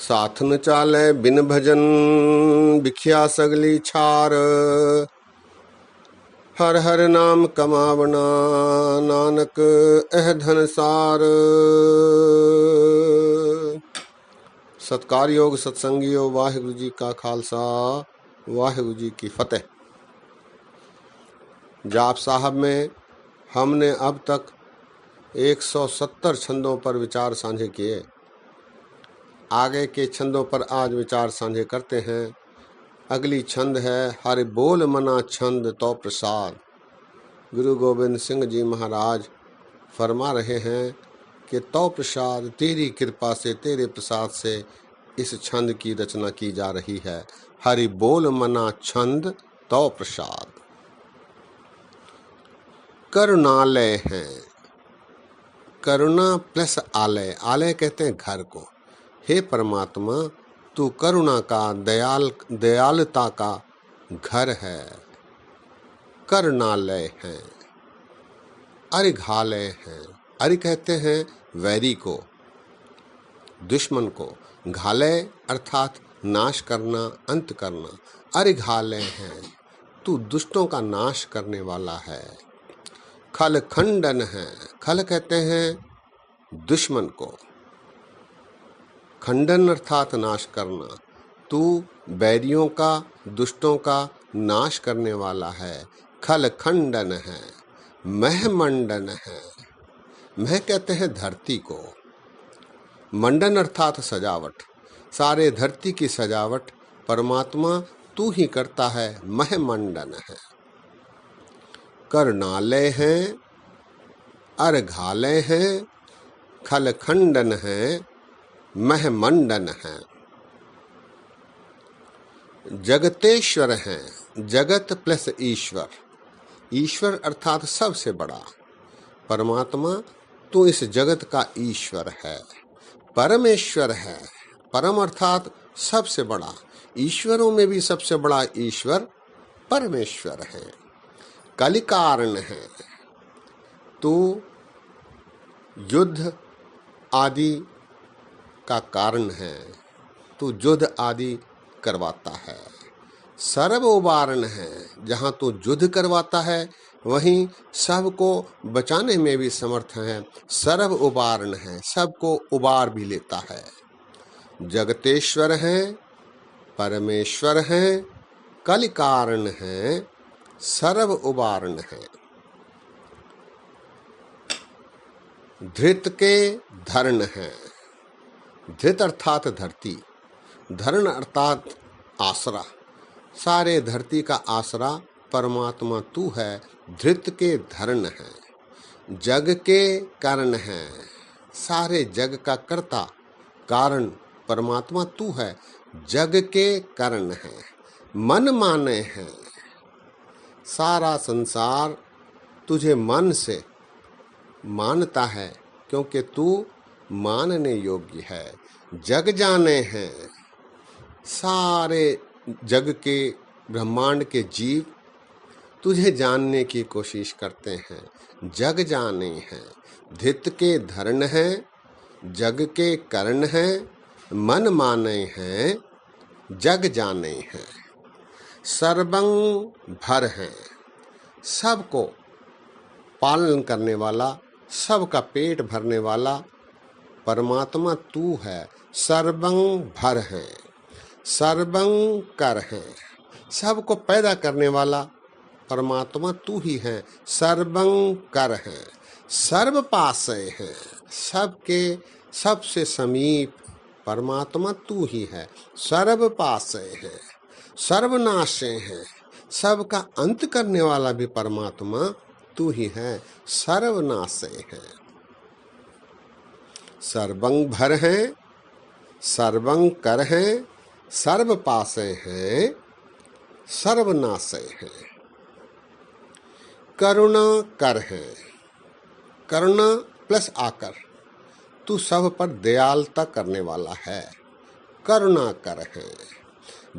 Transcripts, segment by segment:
साथ न चाले बिन भजन बिखिया सगली छार। हर हर नाम कमावना नानक एह धन सार। सत्कार योग सत्संगियो वाहिगुरु जी का खालसा वाहिगुरु जी की फतेह। जाप साहब में हमने अब तक 170 छंदों पर विचार साझे किए। आगे के छंदों पर आज विचार साझे करते हैं। अगली छंद है हरि बोल मना छंद तो प्रसाद। गुरु गोविंद सिंह जी महाराज फरमा रहे हैं कि तो प्रसाद तेरी कृपा से, तेरे प्रसाद से इस छंद की रचना की जा रही है। हरि बोल मना छंद तो प्रसाद। करुणालय है, करुणा प्लस आलय। आलय कहते हैं घर को। हे परमात्मा, तू करुणा का, दयालुता का घर है। करुणालय है। अरिघालय है। अरि कहते हैं वैरी को, दुश्मन को। घालय अर्थात नाश करना, अंत करना। अरिघालय है, तू दुष्टों का नाश करने वाला है। खल खंडन है। खल कहते हैं दुश्मन को, खंडन अर्थात नाश करना। तू बैरियों का, दुष्टों का नाश करने वाला है। खल खंडन है। मह मंडन है। मह कहते हैं धरती को, मंडन अर्थात सजावट। सारे धरती की सजावट परमात्मा तू ही करता है। मह मंडन है। करुणालय है, अर्घालय है, खल खंडन है, मह मंडन है। जगतेश्वर है। जगत प्लस ईश्वर। ईश्वर अर्थात सबसे बड़ा। परमात्मा तो इस जगत का ईश्वर है। परमेश्वर है। परम अर्थात सबसे बड़ा। ईश्वरों में भी सबसे बड़ा ईश्वर परमेश्वर है। कलिकारण है। तू युद्ध आदि का कारण है। तू युद्ध आदि करवाता है। सर्व उबारण है। जहाँ तू युद्ध करवाता है वहीं सबको बचाने में भी समर्थ है। सर्व उबारण है, सबको उबार भी लेता है। जगतेश्वर है, परमेश्वर है, कलिकारण है, सर्व उबारण है। धृत के धरण है। धृत अर्थात धरती, धरण अर्थात आसरा। सारे धरती का आसरा परमात्मा तू है। धृत के धरण है। जग के कारण है। सारे जग का कर्ता कारण परमात्मा तू है। जग के कारण है। मन माने है। सारा संसार तुझे मन से मानता है क्योंकि तू मानने योग्य है। जग जाने हैं। सारे जग के, ब्रह्मांड के जीव तुझे जानने की कोशिश करते हैं। जग जाने हैं। धित के धरण है, जग के करण है, मन माने हैं, जग जाने हैं। सर्वं भर है। सबको पालन करने वाला, सबका पेट भरने वाला परमात्मा तू है। सर्वं भर है। सर्वं कर है। सबको पैदा करने वाला परमात्मा तू ही है। सर्वं कर है। सर्व पासे है। सबके सबसे समीप परमात्मा तू ही है। सर्व पासे है। सर्वनाशे है। सबका अंत करने वाला भी परमात्मा तू ही है। सर्वनाशे है। सर्वं भर है, सर्वं कर है, सर्व पासे हैं, सर्वनाशे हैं। करुणा कर है। करुणा प्लस आकर, तू सब पर दयालुता करने वाला है। करुणा कर है।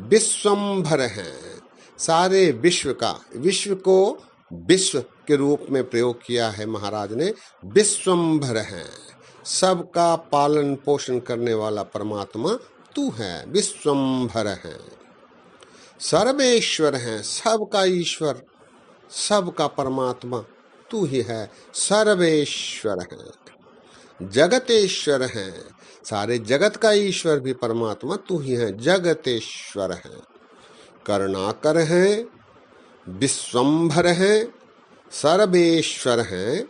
विश्वंभर है। सारे विश्व का, विश्व को विश्व के रूप में प्रयोग किया है महाराज ने। विश्वंभर है। सबका पालन पोषण करने वाला परमात्मा तू है, विश्वंभर है। सर्वेश्वर है, सबका ईश्वर, सबका परमात्मा तू ही है, सर्वेश्वर है। जगतेश्वर है, सारे जगत का ईश्वर भी परमात्मा तू ही है, जगतेश्वर है। करुणाकर है, विश्वंभर है, सर्वेश्वर है,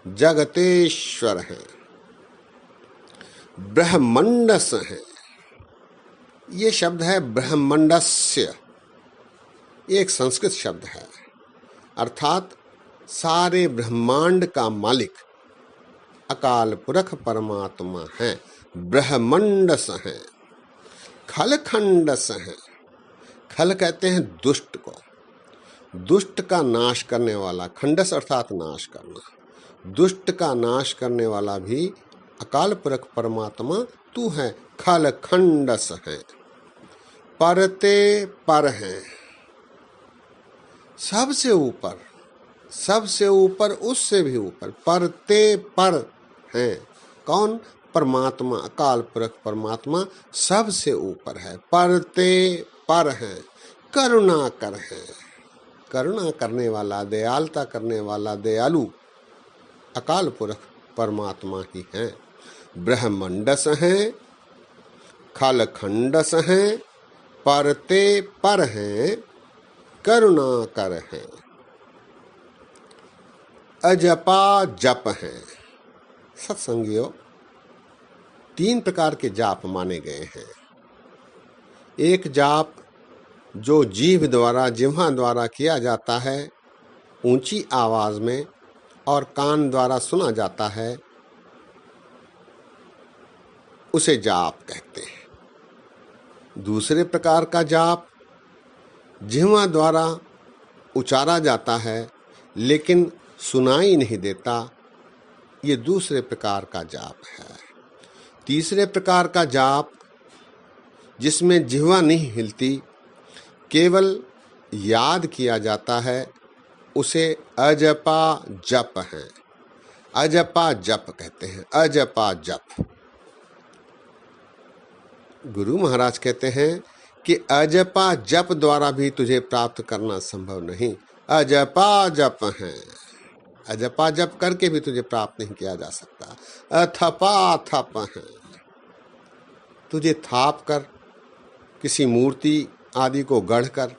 जगतेश्वर है। ब्रह्मंडस है, ये शब्द है ब्रह्मंडस्य, ये एक संस्कृत शब्द है, अर्थात सारे ब्रह्मांड का मालिक अकाल पुरख परमात्मा है, ब्रह्मंडस है। खलखंडस है, खल कहते हैं दुष्ट को, दुष्ट का नाश करने वाला, खंडस अर्थात नाश करना, दुष्ट का नाश करने वाला भी अकाल पुरख परमात्मा तू है, खलखंडस है। परते पर है, सबसे ऊपर, सबसे ऊपर, उससे भी ऊपर, परते पर है। कौन? परमात्मा, अकाल पुरख परमात्मा सबसे ऊपर है, परते पर है। करुणा कर है, करुणा करने वाला, दयालता करने वाला, दयालु अकाल पुरख परमात्मा ही है। ब्रह्मंडस है, खलखंडस है, परते पर है, करुणा कर है। अजपा जप है। सत्संगियों, 3 प्रकार के जाप माने गए हैं। एक जाप जो जीभ द्वारा, जिह्वा द्वारा किया जाता है, ऊंची आवाज में और कान द्वारा सुना जाता है, उसे जाप कहते हैं। दूसरे प्रकार का जाप जिह्वा द्वारा उचारा जाता है लेकिन सुनाई नहीं देता, ये दूसरे प्रकार का जाप है। तीसरे प्रकार का जाप जिसमें जिह्वा नहीं हिलती, केवल याद किया जाता है, उसे अजपा जप है, अजपा जप कहते हैं, अजपा जप। गुरु महाराज कहते हैं कि अजपा जप द्वारा भी तुझे प्राप्त करना संभव नहीं, अजपा जप है, अजपा जप करके भी तुझे प्राप्त नहीं किया जा सकता। अथपा थप है, तुझे थाप कर, किसी मूर्ति आदि को गढ़कर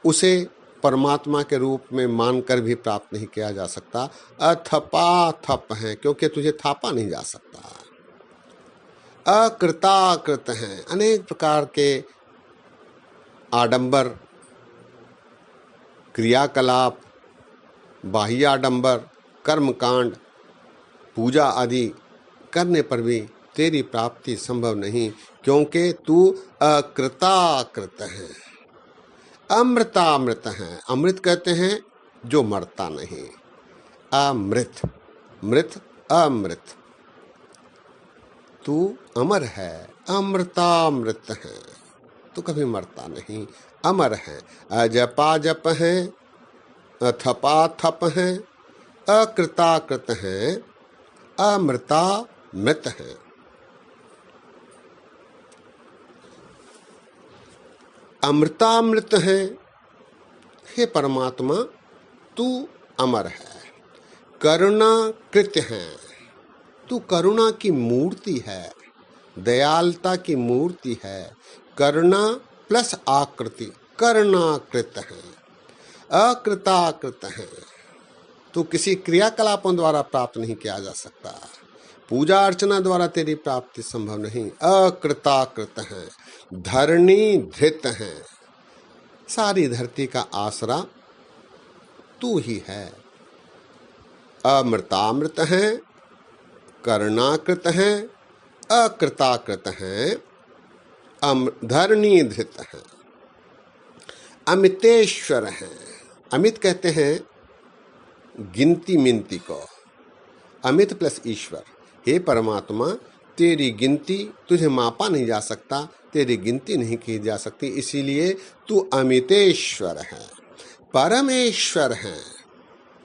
उसे परमात्मा के रूप में मानकर भी प्राप्त नहीं किया जा सकता। अथपा थप है, क्योंकि तुझे थापा नहीं जा सकता। अकृताकृत हैं, अनेक प्रकार के आडंबर, क्रियाकलाप, बाह्य आडंबर, कर्मकांड, पूजा आदि करने पर भी तेरी प्राप्ति संभव नहीं, क्योंकि तू अकृताकृत है। अमृतामृत है, अमृत कहते हैं जो मरता नहीं, अमृत, मृत, अमृत, तू अमर है, अमृतामृत है, तू कभी मरता नहीं, अमर है। अजपा जप है, अथपा थप है, अकृताकृत है, अमृतामृत है। अमृतामृत है, हे परमात्मा तू अमर है। करुणाकृत है, तू करुणा की मूर्ति है, दयालता की मूर्ति है। करुणा प्लस आकृति, करुणाकृत है। अकृताकृत है, तू किसी क्रियाकलापों द्वारा प्राप्त नहीं किया जा सकता, पूजा अर्चना द्वारा तेरी प्राप्ति संभव नहीं, अकृताकृत है। धरणी धृत है, सारी धरती का आसरा तू ही है। अमृतामृत है, करुणाकृत है, अकृताकृत है, धरणी धृत है। अमितेश्वर है, अमित कहते हैं गिनती मिनती को, अमित प्लस ईश्वर। हे परमात्मा, तेरी गिनती तुझे मापा नहीं जा सकता, तेरी गिनती नहीं की जा सकती, इसीलिए तू अमितेश्वर है। परमेश्वर है,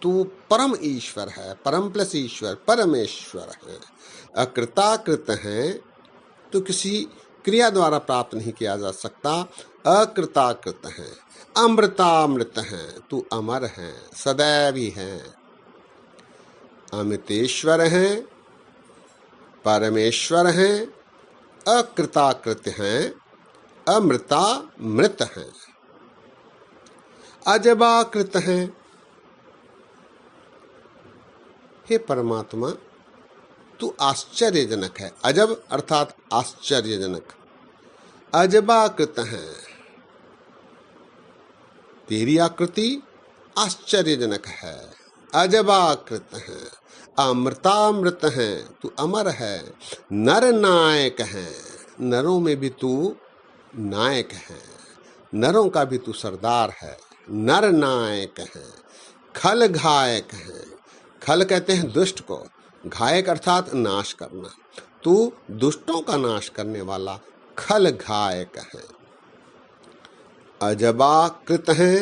तू परम ईश्वर है, परम प्लस ईश्वर, परमेश्वर है। अकृताकृत है, तो किसी क्रिया द्वारा प्राप्त नहीं किया जा सकता। अकृताकृत है, अमृतामृत है, तू अमर है, सदैवी है। अमृतेश्वर है, परमेश्वर है, अकृताकृत है, अमृता मृत है, अजबाकृत है। हे परमात्मा, तू आश्चर्यजनक है। अजब अर्थात आश्चर्यजनक, अजबाकृत है, तेरी आकृति आश्चर्यजनक है, अजबाकृत है, अमृतामृत है, तू अमर है, नर नायक है, नरों में भी तू नायक है, नरों का भी तू सरदार है, नर नायक है, खल घायक है। खल कहते हैं दुष्ट को, घायक अर्थात नाश करना, तू दुष्टों का नाश करने वाला खल घायक है। अजबाकृत है,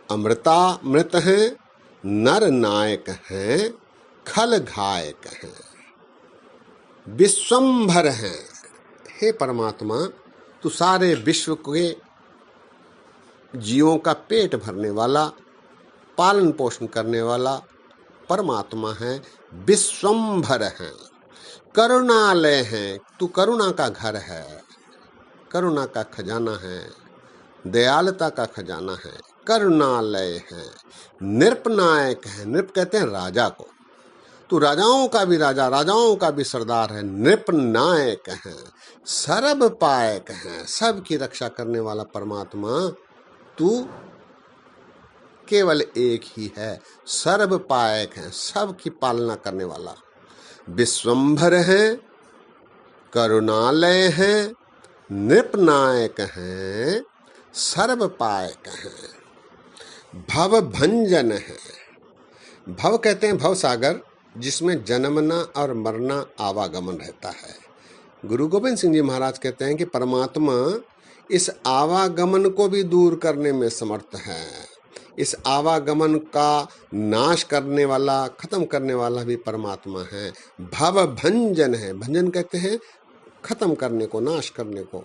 अमृता मृत है, नर नायक है, खल घायक है, विश्वंभर है। हे परमात्मा, तू सारे विश्व के जीवों का पेट भरने वाला, पालन पोषण करने वाला परमात्मा है, विश्वंभर है, करुणालय है, तू करुणा का घर है, करुणा का खजाना है, दयालुता का खजाना है, करुणालय है, नृपनायक है। नृप कहते हैं राजा को, तू राजाओं का भी राजा, राजाओं का भी सरदार है, नृपनायक है, सर्वपायक है, सबकी रक्षा करने वाला परमात्मा तू केवल एक ही है, सर्वपायक है, सबकी पालना करने वाला, विश्वंभर है, करुणालय है, नृपनायक है, सर्वपायक है, भवभंजन है। भव कहते हैं भव सागर, जिसमें जन्मना और मरना आवागमन रहता है। गुरु गोविंद सिंह जी महाराज कहते हैं कि परमात्मा इस आवागमन को भी दूर करने में समर्थ है। इस आवागमन का नाश करने वाला, खत्म करने वाला भी परमात्मा है। भवभंजन है, भंजन कहते हैं खत्म करने को, नाश करने को,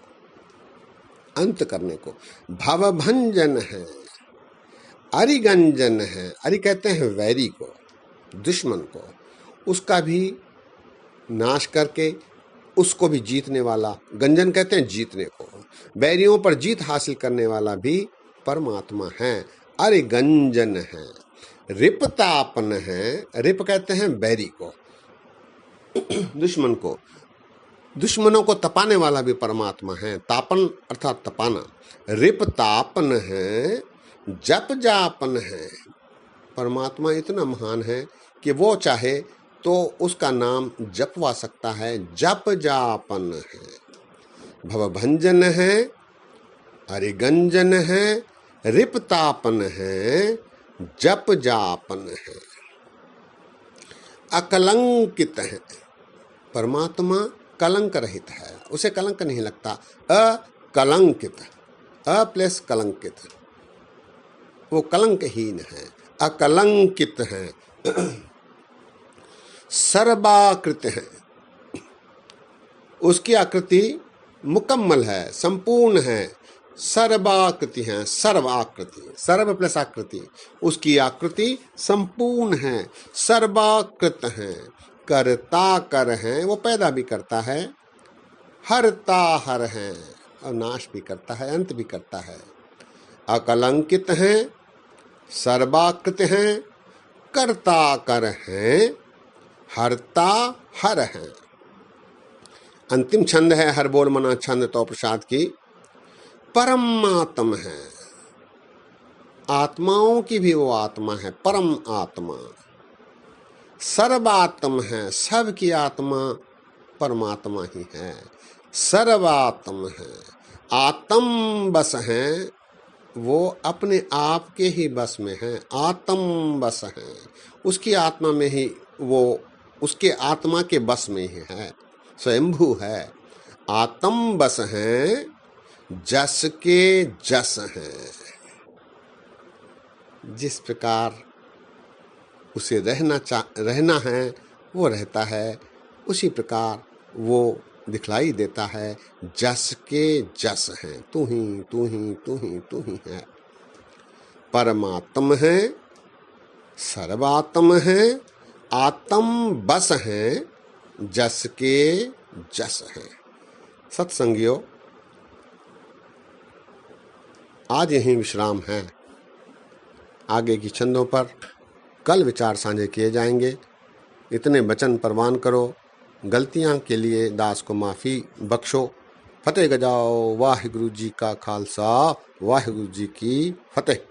अंत करने को, भवभंजन है। अरिगंजन है, अरि कहते हैं वैरी को, दुश्मन को, उसका भी नाश करके उसको भी जीतने वाला, गंजन कहते हैं जीतने को, बैरियों पर जीत हासिल करने वाला भी परमात्मा है, अरिगंजन है। रिपतापन है, रिप कहते हैं बैरी को, दुश्मन को, दुश्मनों को तपाने वाला भी परमात्मा है, तापन अर्थात तपाना। रिपतापन है, जप जापन है। परमात्मा इतना महान है कि वो चाहे तो उसका नाम जपवा सकता है, जप जापन है। भवभंजन है, अरिगंजन है, रिपतापन है, जप जापन है, अकलंकित है। परमात्मा कलंक रहित है, उसे कलंक नहीं लगता। अकलंकित, अ प्लस कलंकित, वो कलंकहीन है, अकलंकित है। सर्वाकृत है, उसकी आकृति मुकम्मल है, संपूर्ण है। सर्वाकृति है, सर्वाकृति, सर्व प्लस आकृति, उसकी आकृति संपूर्ण है, सर्वाकृत है। करता कर है, वो पैदा भी करता है, हरता हर है, और नाश भी करता है, अंत भी करता है। अकलंकित है, सर्वाकृत है, करता कर है, हरता हर है। अंतिम छंद है हर बोल मना छंद तो प्रसाद की। परमात्म है, आत्माओं की भी वो आत्मा है, परम आत्मा। सर्वात्म है, सबकी आत्मा परमात्मा ही है, सर्वात्म है। आत्म बस है, वो अपने आप के ही बस में है, आत्म बस है, उसकी आत्मा में ही वो, उसके आत्मा के बस में ही है, स्वयंभू है। आत्म बस है, जस के जस है। जिस प्रकार उसे रहना है वो रहता है, उसी प्रकार वो दिखलाई देता है, जस के जस हैं, तू ही तू ही तू ही तू ही है। परमात्म है, सर्वात्म है, आत्म बस है, जस के जस है। सत्संगियों, आज यहीं विश्राम है। आगे की छंदों पर कल विचार साझे किए जाएंगे। इतने वचन प्रवान करो। गलतियां के लिए दास को माफ़ी बख्शो। फतेह गजाओ। वाहिगुरु जी का खालसा, वाहिगुरु जी की फतेह।